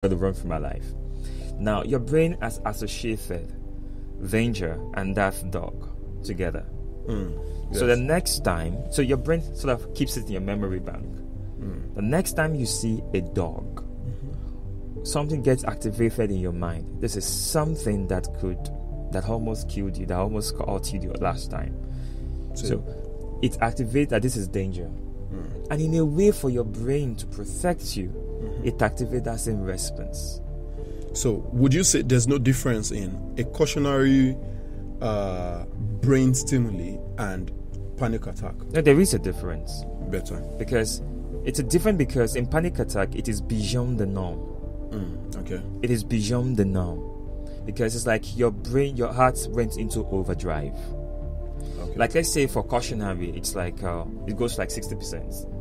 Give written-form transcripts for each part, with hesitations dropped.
going to run for my life. Now, your brain has associated danger and that dog together. Yes. So the next time, so your brain sort of keeps it in your memory bank. The next time you see a dog, something gets activated in your mind. This is something that almost killed you, that almost caught you the last time. So it activates that this is danger. And in a way, for your brain to protect you, it activates that same response. So would you say there's no difference in a cautionary brain stimuli and panic attack? No, there is a difference. Better. Because it's a different, because in panic attack, it is beyond the norm. Okay. It is beyond the norm. Because it's like your brain, your heart went into overdrive. Okay. Like, let's say for cautionary, it's like, it goes to like 60%.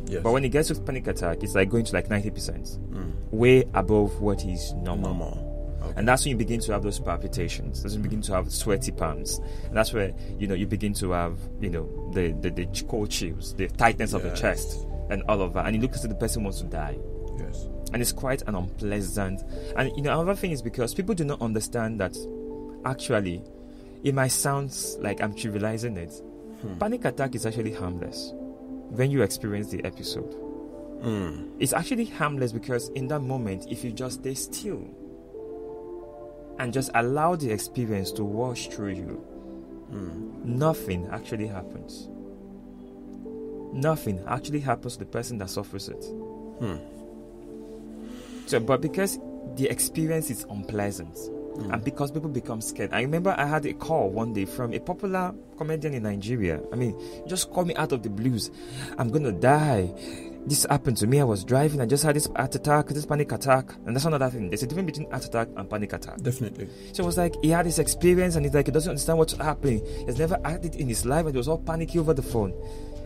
Yes. But when it gets to panic attack, it's like going to like 90%. Way above what is normal. Okay. And that's when you begin to have those palpitations. That's when you begin to have sweaty palms. And that's where, you begin to have, the cold chills, the tightness of the chest and all of that. And it looks as if the person wants to die. Yes. And it's quite an unpleasant. And, another thing is because people do not understand that actually, it might sound like I'm trivializing it. Panic attack is actually harmless when you experience the episode. It's actually harmless because in that moment, if you just stay still and just allow the experience to wash through you, nothing actually happens. Nothing actually happens to the person that suffers it. So, but because the experience is unpleasant, and because people become scared. I remember I had a call one day from a popular comedian in Nigeria. I mean, he just called me out of the blues. I'm going to die. This happened to me. I was driving. I just had this heart attack, this panic attack. And that's another thing. There's a difference between heart attack and panic attack. Definitely. So it was like he had this experience and he's like, he doesn't understand what's happening. He's never had it in his life and he was all panicky over the phone.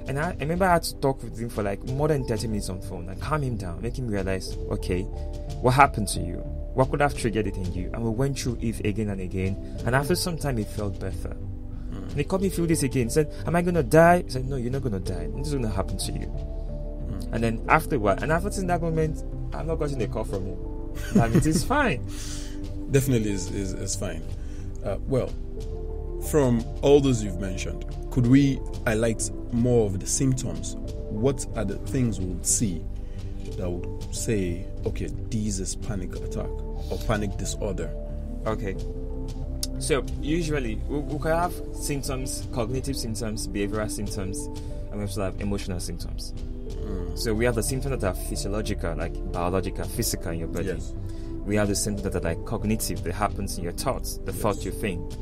And I remember I had to talk with him for like more than 30 minutes on the phone and calm him down, make him realize, okay, what happened to you? What could have triggered it in you? And we went through it again and again. And after some time, he felt better. And he called me through this again. He said, am I going to die? I said, no, you're not going to die. This is going to happen to you. And then afterward, and after that moment, I've not gotten a call from him. That means it's fine. Definitely is fine. Well, from all those you've mentioned, could we highlight more of the symptoms? What are the things we would see that would say, okay, this is panic attack or panic disorder? Okay. So usually we can have symptoms, cognitive symptoms, behavioral symptoms, and we also have emotional symptoms. So we have the symptoms that are physiological, like biological, physical in your body. Yes. We have the symptoms that are like cognitive, that happens in your thoughts, the thoughts you think.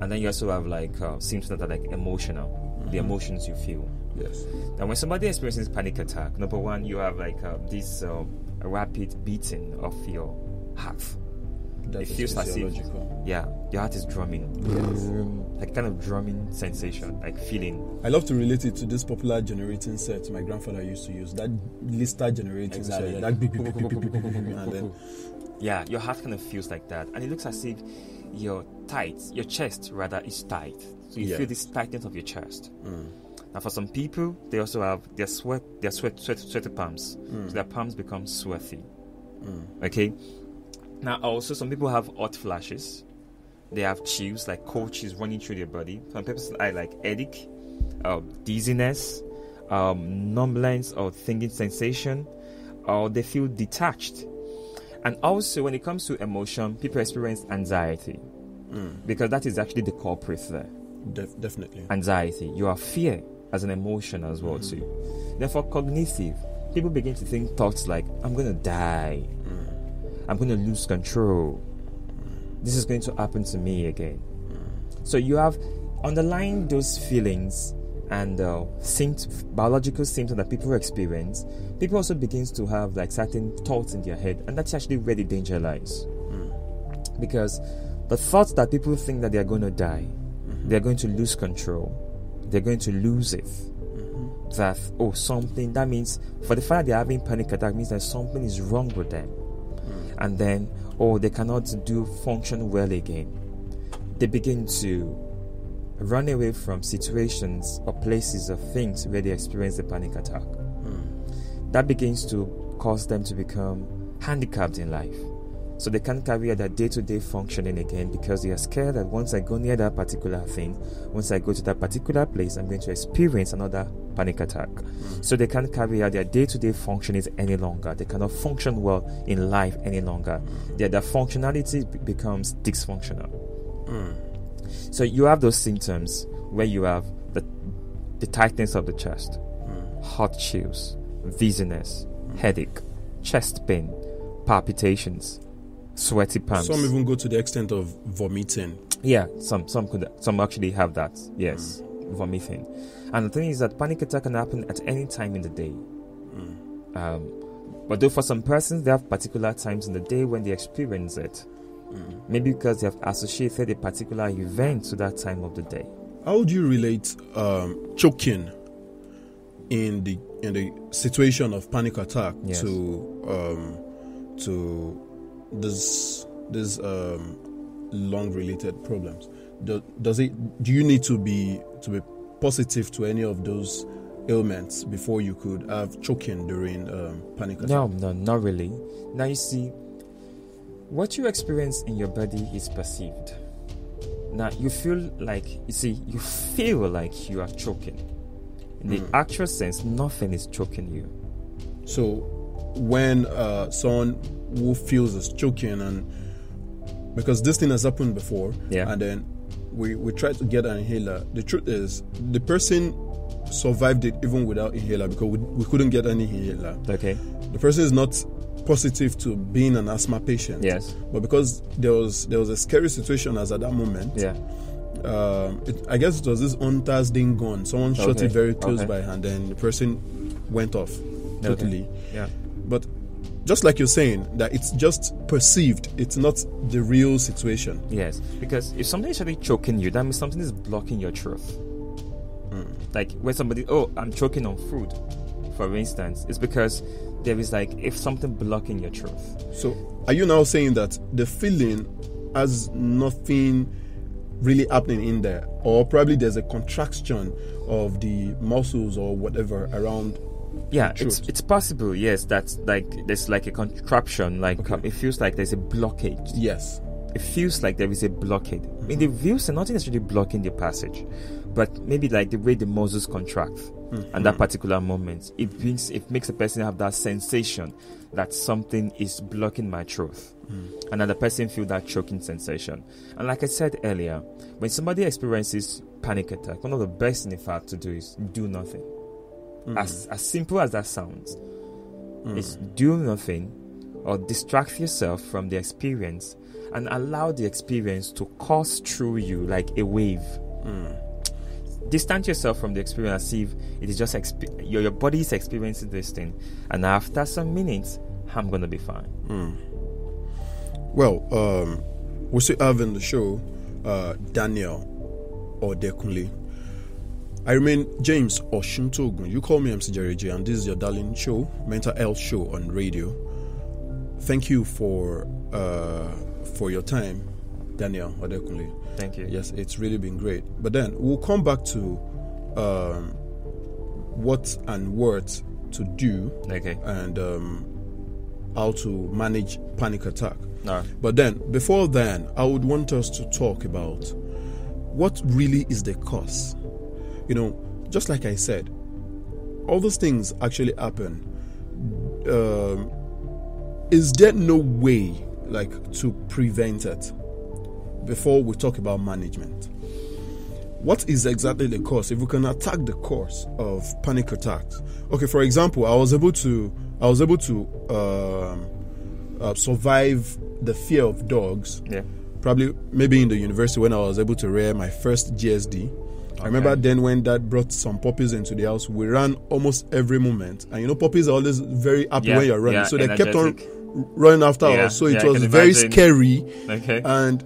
And then you also have like symptoms that are like emotional, the emotions you feel. Yes. Now, when somebody experiences panic attack, number one, you have like this rapid beating of your heart. It feels as if, your heart is drumming. Yes. Like kind of drumming sensation, like feeling. I love to relate it to this popular generating set my grandfather used to use. That Lister generating set. That beep, beep, beep, beep, beep, beep, beep, and then... Yeah, your heart kind of feels like that. And it looks as if your chest rather is tight. So you feel this tightness of your chest. Now for some people, they also have their sweaty palms. So their palms become sweaty. Okay? Now also some people have hot flashes. They have chills, like cold chills running through their body. Some people have like headache, dizziness, numbness or tingling sensation, or they feel detached. And also when it comes to emotion, people experience anxiety. Because that is actually the culprit there. Definitely. Anxiety. You have fear as an emotion as well too. Therefore, cognitive, people begin to think thoughts like, I'm going to die. I'm going to lose control. This is going to happen to me again. So you have underlying those feelings and biological symptoms that people experience. People also begins to have like certain thoughts in their head, and that's actually where the danger lies. Because the thoughts that people think that they are going to die, they're going to lose control, they're going to lose it. That something, that means for the fact that they're having panic attack means that something is wrong with them. And then they cannot function well again. They begin to run away from situations or places or things where they experience the panic attack. That begins to cause them to become handicapped in life. So they can't carry out their day-to-day functioning again because they are scared that once I go near that particular thing, once I go to that particular place, I'm going to experience another panic attack. So they can't carry out their day-to-day functionings any longer. They cannot function well in life any longer. Their functionality becomes dysfunctional. So you have those symptoms where you have the tightness of the chest, hot chills, dizziness, headache, chest pain, palpitations, sweaty palms. Some even go to the extent of vomiting. Yeah, some actually have that. Yes, vomiting. And the thing is that panic attack can happen at any time in the day. But though for some persons they have particular times in the day when they experience it. Maybe because they have associated a particular event to that time of the day. How would you relate choking in the situation of panic attack to this lung related problems? Do you need to be positive to any of those ailments before you could have choking during panic attack? No, not really. Now you see, what you experience in your body is perceived. Now you feel like you are choking. In the actual sense, nothing is choking you. So when someone who feels is choking, and because this thing has happened before, and then we tried to get an inhaler. The truth is, the person survived it even without inhaler because we couldn't get any inhaler. Okay. The person is not positive to being an asthma patient. Yes. But because there was a scary situation as at that moment. Yeah. I guess it was this Hunter's thing gone. Someone shot it very close by, and then the person went off totally. Okay. Yeah. But just like you're saying, that it's just perceived, it's not the real situation. Yes, because if something is actually choking you, that means something is blocking your truth. Like when somebody, I'm choking on food, for instance, it's because there is if something blocking your truth. So are you now saying that the feeling has nothing really happening in there, or probably there's a contraction of the muscles or whatever around? Yeah, it's possible. Yes, that's there's a contraction. It feels like there's a blockage. Yes, it feels like there is a blockade. In the real sense, nothing is really blocking the passage, but maybe the way the muscles contract at that particular moment, it makes a person have that sensation that something is blocking my truth, and then the person feel that choking sensation. And like I said earlier, when somebody experiences panic attack, one of the best things in fact to do is do nothing. As simple as that sounds, is do nothing or distract yourself from the experience and allow the experience to course through you like a wave. Distance yourself from the experience as if it is just your body is experiencing this thing, and after some minutes, I'm gonna be fine. Well, we still have in the show Daniel Odekunle. I remain James Oshuntogun. You call me MC Jerry J, and this is your darling show, Mental Health Show on radio. Thank you for your time, Daniel Odekunle. Thank you. Yes, it's really been great. But then we'll come back to what and what to do, and how to manage panic attack. But then, before then, I would want us to talk about what really is the cause. Just like I said, all those things actually happen. Is there no way to prevent it before we talk about management? What is exactly the cause? If we can attack the cause of panic attacks. Okay, for example, I was able to survive the fear of dogs. Yeah. Probably maybe in the university when I was able to rear my first GSD. I remember then when Dad brought some puppies into the house, we ran almost every moment. And puppies are always very happy when you're running. So they kept on running after us. So it was very scary. Okay. And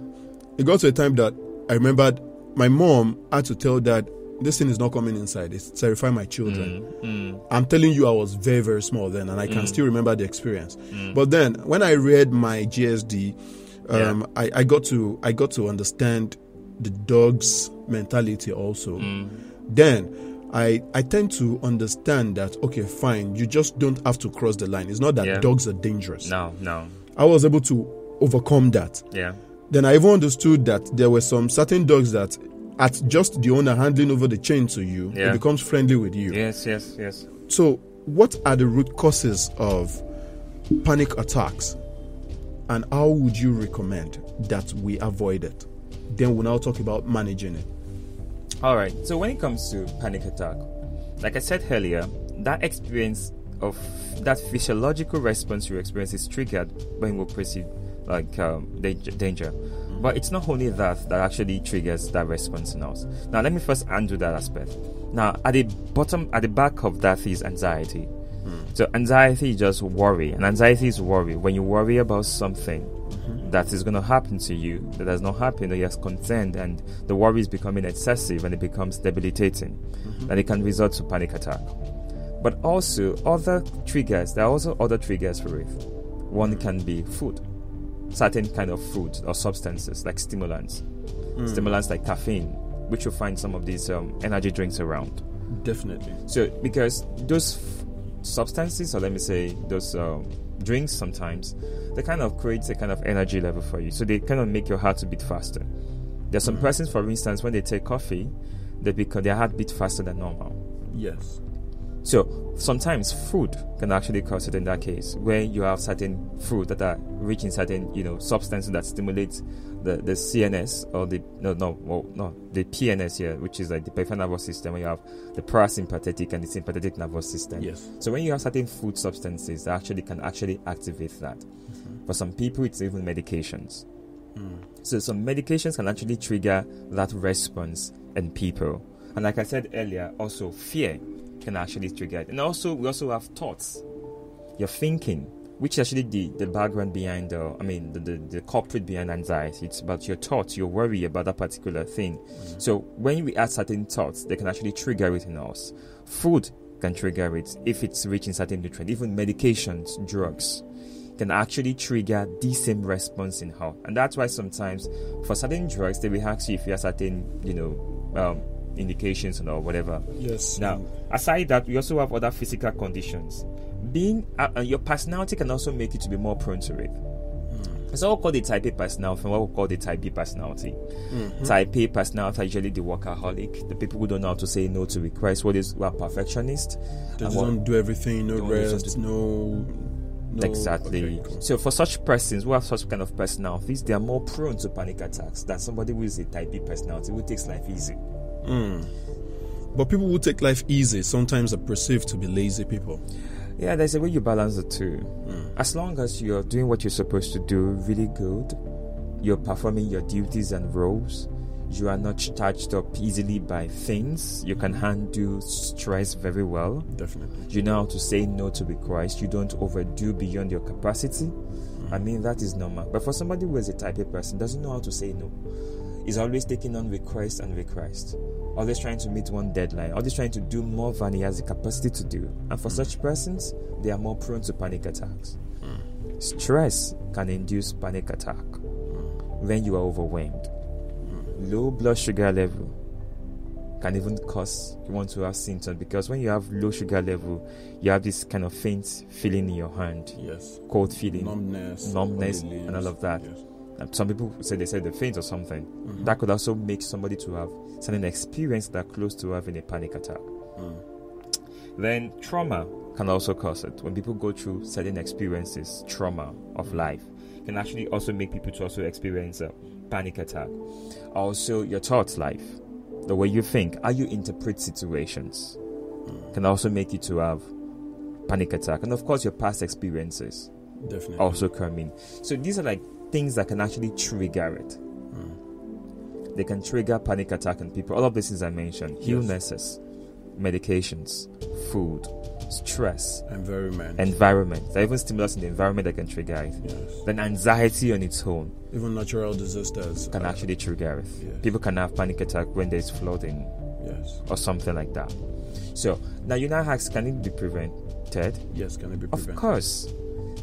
it got to a time that I remembered my mom had to tell Dad, this thing is not coming inside. It's terrifying my children. I'm telling you, I was very, very small then, and I can still remember the experience. But then when I read my GSD, I got to understand the dog's mentality also. Then I tend to understand that, okay, fine, you just don't have to cross the line. It's not that dogs are dangerous. No. I was able to overcome that. Yeah. Then I even understood that there were some certain dogs that at just the owner handing over the chain to you, it becomes friendly with you. Yes. So what are the root causes of panic attacks, and how would you recommend that we avoid it? Then we'll now talk about managing it. All right. So when it comes to panic attack, like I said earlier, that experience of that physiological response you experience is triggered when we perceive like danger. But it's not only that actually triggers that response in us. Now, let me first undo that aspect. Now, at the back of that is anxiety. So anxiety is just worry, and anxiety is worry. When you worry about something that is going to happen to you, that has not happened, or you're concerned, and the worry is becoming excessive and it becomes debilitating, then it can result to panic attack. But also, there are also other triggers for it. One can be food. Certain kind of food or substances like stimulants like caffeine, which you'll find some of these energy drinks around. Definitely. So because those substances, or let me say those drinks, sometimes they kind of create a kind of energy level for you, so they kind of make your heart to beat faster. There's some persons, for instance, when they take coffee, their heart beat faster than normal. Yes. So sometimes food can actually cause it in that case, where you have certain food that are rich in certain, substances that stimulate the CNS or the PNS here, which is like the peripheral nervous system, where you have the parasympathetic and the sympathetic nervous system. Yes. So when you have certain food substances that can activate that. For some people, it's even medications. So some medications can actually trigger that response in people. And like I said earlier, also fear can actually trigger it. And also, we also have thoughts. Your thinking, which is actually the background behind, the culprit behind anxiety. It's about your thoughts, your worry about that particular thing. So when we add certain thoughts, they can actually trigger it in us. Food can trigger it if it's rich in certain nutrients. Even medications, drugs can actually trigger the same response in her. And that's why sometimes for certain drugs, they will ask you if you have certain, indications or whatever. Yes. Now, aside that, we also have other physical conditions. Your personality can also make you to be more prone to it. It's all called the type A personality, and what we call the type B personality. Type A personality are usually the workaholic, the people who don't know how to say no to requests, who are perfectionists. They don't do everything, no rest, no. Exactly. Okay, cool. So for such persons who have such kind of personalities, they are more prone to panic attacks than somebody who is a type B personality who takes life easy. But people who take life easy sometimes are perceived to be lazy people. Yeah, there's a way you balance the two. As long as you're doing what you're supposed to do really good, you're performing your duties and roles, you are not charged up easily by things, you can handle stress very well. Definitely. You know how to say no to requests, you don't overdo beyond your capacity. That is normal. But for somebody who is a type A person, doesn't know how to say no, is always taking on requests, always trying to meet one deadline, always trying to do more than he has the capacity to do. And for such persons, they are more prone to panic attacks. Stress can induce panic attack when you are overwhelmed. Low blood sugar level can even cause you want to have symptoms, because when you have low sugar level, you have this kind of faint feeling in your hand, cold feeling, numbness and all of that. Some people say they faint or something. That could also make somebody to have certain experience that are close to having a panic attack. Then trauma can also cause it. When people go through certain experiences, trauma of life can actually also make people to also experience a panic attack. Also, your thoughts life, the way you think, how you interpret situations, can also make you to have panic attack. And of course, your past experiences definitely also come in. So these are like things that can actually trigger it. They can trigger panic attack in people. All of these things I mentioned: illnesses, medications, food, stress, environment. There are even stimulus in the environment that can trigger it. Then anxiety on its own, even natural disasters, can actually trigger it. People can have panic attack when there's flooding, or something like that. So now you now ask, can it be prevented? Yes, can it be prevented? Of course.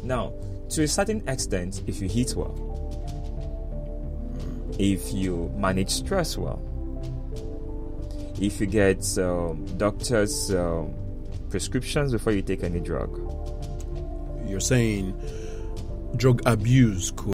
Now, to a certain extent, if you eat well, if you manage stress well, if you get doctor's prescriptions before you take any drug. You're saying drug abuse could